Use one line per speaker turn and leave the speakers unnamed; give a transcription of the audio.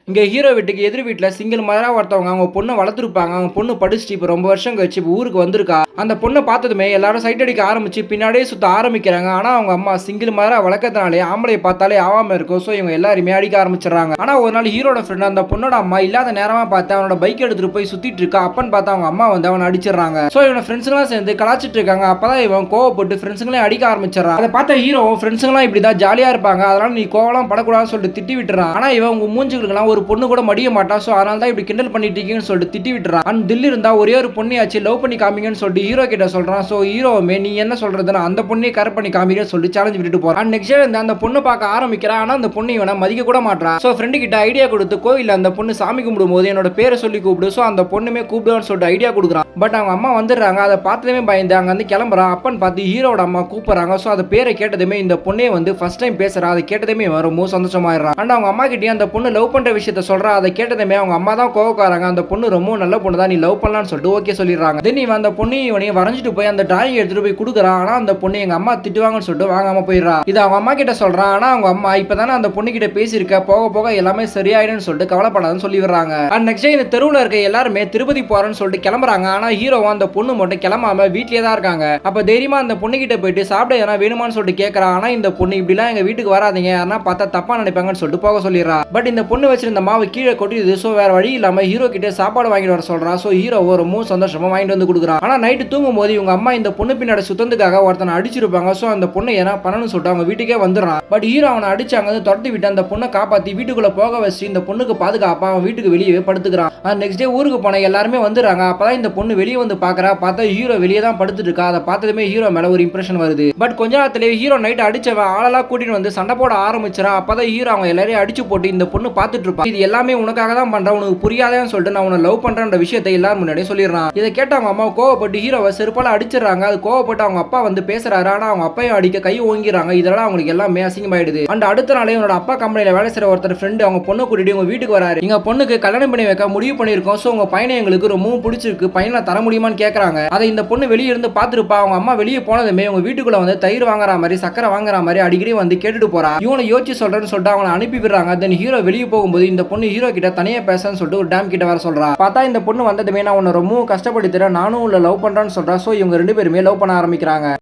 இங்க ஹீரோ வீட்டுக்கு எதிர் வீட்டுல சிங்கிள் மதரா ஒருத்தவங்க அவங்க பொண்ணை வளர்த்துருப்பாங்க. அவங்க பொண்ணு படிச்சுட்டு இப்போ ரொம்ப வருஷம் கழிச்சு இப்போ ஊருக்கு வந்திருக்கா. அந்த பொண்ணை பார்த்ததுமே எல்லாரும் சைட் அடிக்க ஆரம்பிச்சு பின்னாடியே சுத்த ஆரம்பிக்கிறாங்க. ஆனா அவங்க அம்மா சிங்கிள் மதரா வளர்க்கறதுனாலே ஆம்பளை பார்த்தாலே ஆவாம இருக்கும். ஸோ இவங்க எல்லாருமே அடிக்க ஆரம்பிச்சிடறாங்க. ஆனா ஒரு நாள் ஹீரோட ஃப்ரெண்ட் அந்த பொண்ணோட அம்மா இல்லாத நேரமா பார்த்து அவனோட பைக் எடுத்துட்டு போய் சுத்திட்டு இருக்கா. அப்பன்னு பார்த்தா அவங்க அம்மா வந்து அவனை அடிச்சிடறாங்க. ஸோ இவன ஃப்ரெண்ட்ஸ்லாம் சேர்ந்து கலாச்சிட்டு இருக்காங்க. அப்பதான் இவன் கோவப்பட்டு ஃப்ரெண்ட்ஸுங்களையும் அடிக்க ஆரம்பிச்சிடறான். அதை பார்த்த ஹீரோ ஃப்ரெண்ட்ஸுங்களாம் இப்படிதான் ஜாலியா இருப்பாங்க, அதனால நீ கோவலாம் படக்கூடாதுன்னு சொல்லிட்டு திட்டி விட்டுறான். ஆனா இவன் உங்க மூஞ்சுகளுக்கெல்லாம் ஒரு பொண்ணு கூட மடிய மாட்டா. சோ அதனால தான் இப்படி கிண்டல் பண்ணிட்டு இருக்கீங்கன்னு சொல்லிட்டு திட்டி விட்டுறான். அண்ட் தில்லி இருந்தா ஒரே ஒரு பொண்ணையாச்சு லவ் பண்ணி காமிங்கன்னு சொல்லிட்டு ஹீரோ கிட்ட சொல்றான். சோ ஹீரோவுமே நீ என்ன சொல்றதுன்னா அந்த பொண்ணை கரெக்ட் பண்ணி காமிங்கன்னு சொல்லி சேலஞ்ச் விட்டுட்டு போறான். அண்ட் நெக்ஸ்ட் டே அந்த பொண்ணு பார்க்க ஆரம்பிக்கிறான். ஆனா அந்த பொண்ணு இவனை மதிக்க கூட மாட்டான். சோ ஃப்ரெண்டு கிட்ட ஐடியா கொடுத்து கோயில்ல அந்த பொண்ணு சாமி கும்பிடும் போது என்னோட பேரை சொல்லி கூப்பிடு. சோ அந்த பொண்ணுமே கூப்பிடுவான்னு சொல்லிட்டு ஐடியா கொடுக்குறான். பட் அவங்க அம்மா வந்துடுறாங்க. அதை பார்த்ததுமே பயந்து அங்க வந்து கிளம்புறான். அப்பன்னு பார்த்து ஹீரோட அம்மா கூப்பிடுறாங்க. சோ அந்த பேரை கேட்டதுமே இந்த பொண்ணே வந்து ஃபர்ஸ்ட் டைம் பேசுறா. அதை கேட்டதுமே ரொம்ப சந்தோஷமாயிடுறான். அண்ட் அவங்க அம்மா கிட்டே அந்த பொண்ணு லவ் பண்ற விஷயத்த சொல்றா. அதை கேட்டதுமே அவங்க அம்மா தான் கோவக்காரங்க. அந்த பொண்ணு ரொம்ப நல்ல பொண்ணு தான், நீ லவ் பண்ணலாம்னு சொல்லிட்டு ஓகே சொல்லிடுறாங்க. தென் இவன் அந்த பொண்ணு இவனையும் வரைஞ்சிட்டு போய் அந்த டிராயிங் எடுத்துட்டு போய் கொடுக்குறான். ஆனா அந்த பொண்ணு எங்க அம்மா திட்டுவாங்கன்னு சொல்லிட்டு வாங்காம போயிடுறா. இது அவங்க அம்மா கிட்ட சொல்றான். ஆனா அவங்க அம்மா இப்பதானே அந்த பொண்ணு கிட்ட பேசியிருக்க, போக போக எல்லாமே சரியாயிடும்னு சொல்லிட்டு கவலைப்படாதுன்னு சொல்லி விடுறாங்க. அண்ட் நெக்ஸ்ட் இந்த தெருவில் இருக்க எல்லாருமே திருப்பதி போறேன்னு சொல்லிட்டு கிளம்புறாங்க. ஆனா ஹீரோவா அந்த பொண்ணு மட்டும் கிளம்பாம வீட்லயே தான் இருக்காங்க. அப்ப தைரியமா அந்த பொண்ணு கிட்ட போயிட்டு சாப்பிட எதனா வேணுமான்னு சொல்லிட்டு கேட்கறான். ஆனா இந்த பொண்ணு இப்படிலாம் எங்க வீட்டுக்கு வராதீங்க, யாரா பார்த்தா தப்பா நினைப்பாங்கன்னு சொல்லிட்டு போக சொல்லிடுறா. பட் இந்த பொண்ணு வச்சிருந்த மாவு கீழே கொட்டிடுது. சோ வேற வழி இல்லாம ஹீரோ கிட்ட சாப்பாடு வாங்கிட்டு வர சொல்றா. சோ ஹீரோ ரொம்ப சந்தோஷமா வாங்கிட்டு வந்து கொடுக்குறான். ஆனா நைட்டு தூங்கும் போது இவங்க அம்மா இந்த பொண்ணு பின்னாடி சுத்தத்துக்காக ஒருத்தனை அடிச்சிருப்பாங்க. சோ அந்த பொண்ணு ஏன்னா பண்ணணும்னு சொல்லிட்டு அவங்க வீட்டுக்கே வந்துடுறான். பட் ஹீரோ அவனை அடிச்சாங்க துரத்தி விட்டு அந்த பொண்ணை காப்பாத்தி வீட்டுக்குள்ள போக வச்சு இந்த பொண்ணுக்கு பாதுகாப்பா அவன் வீட்டுக்கு வெளியே படுத்துக்கிறான். நெக்ஸ்ட் டே ஊருக்கு போன எல்லாருமே வந்துடுறாங்க. அப்பதான் இந்த பொண்ணு வெளியே வந்து பாக்குறா. பார்த்தா ஹீரோ வெளியே தான் படுத்துட்டு இருக்கா. அதை பார்த்ததுமே ஹீரோ மேல ஒரு இம்ப்ரெஷன் வருது. பட் கொஞ்ச நேரத்திலே ஹீரோ நைட் அடிச்சவன் ஆளெல்லாம் கூட்டிட்டு வந்து சண்டை போட ஆரம்பிச்சிடான். அப்பதான் ஹீரோ அவங்க எல்லாரையும் அடிச்சு போட்டு இந்த பொண்ணு பார்த்துட்டு இருப்பான். இது எல்லாமே உனக்காக தான் பண்றேன், உனக்கு புரியாதேன்னு சொல்லிட்டு நான் உன்னை லவ் பண்றேன்ற விஷயத்தை எல்லாரும் முன்னாடியே சொல்லிடுறான். இதை கேட்ட அவங்க அம்மா கோவப்பட்டு ஹீரோவை செருப்பால அடிச்சிடறாங்க. அது கோவப்பட்டு அவங்க அப்பா வந்து பேசுறாரு. ஆனா அவங்க அப்பையும் அடிக்க கை ஓங்கிறாங்க. இதெல்லாம் அவங்களுக்கு எல்லாமே அசிங்கமாயிடுது. அண்ட் அடுத்த நாளே என்னோட அப்பா கம்பெனியில வேலை செய்யற ஒருத்தர் ஃப்ரெண்டு அவங்க பொண்ணு கூட்டிட்டு உங்க வீட்டுக்கு வராரு. எங்க பொண்ணுக்கு கல்யாணம் பண்ணி வைக்க முடிவு பண்ணிருக்கோம். சோ உங்க பையனை எங்களுக்கு ரொம்பவும் பிடிச்சிருக்கு, பையனை தர முடியுமான்னு கேட்கறாங்க. அதை இந்த பொண்ணு வெளியே இருந்து பாத்துருப்பா. அவங்க அம்மா வெளியே போனதுமே உங்க வீட்டுக்குள்ள வந்து தயிர் வாங்குற மாதிரி சக்கரை வாங்குற மாதிரி அடிக்கடி வந்து கேட்டுட்டு போறா. இவனை யோசிச்சு சொல்றேன்னு சொல்லிட்டு அவனை அனுப்பி விடுறாங்க. தென் ஹீரோ வெளியே போகும்போது இந்த பொண்ணு ஹீரோ கிட்ட தனியா பேசன்னு சொல்லிட்டு ஒரு டேம் கிட்ட வர சொல்றா. பார்த்தா இந்த பொண்ணு வந்ததுமே நான் உன்னை ரொம்ப கஷ்டப்படுத்துறேன், நானும் உள்ள லவ் பண்றேன்னு சொல்றா. சோ இவங்க ரெண்டு பேருமே லவ் பண்ண ஆரம்பிக்கிறாங்க.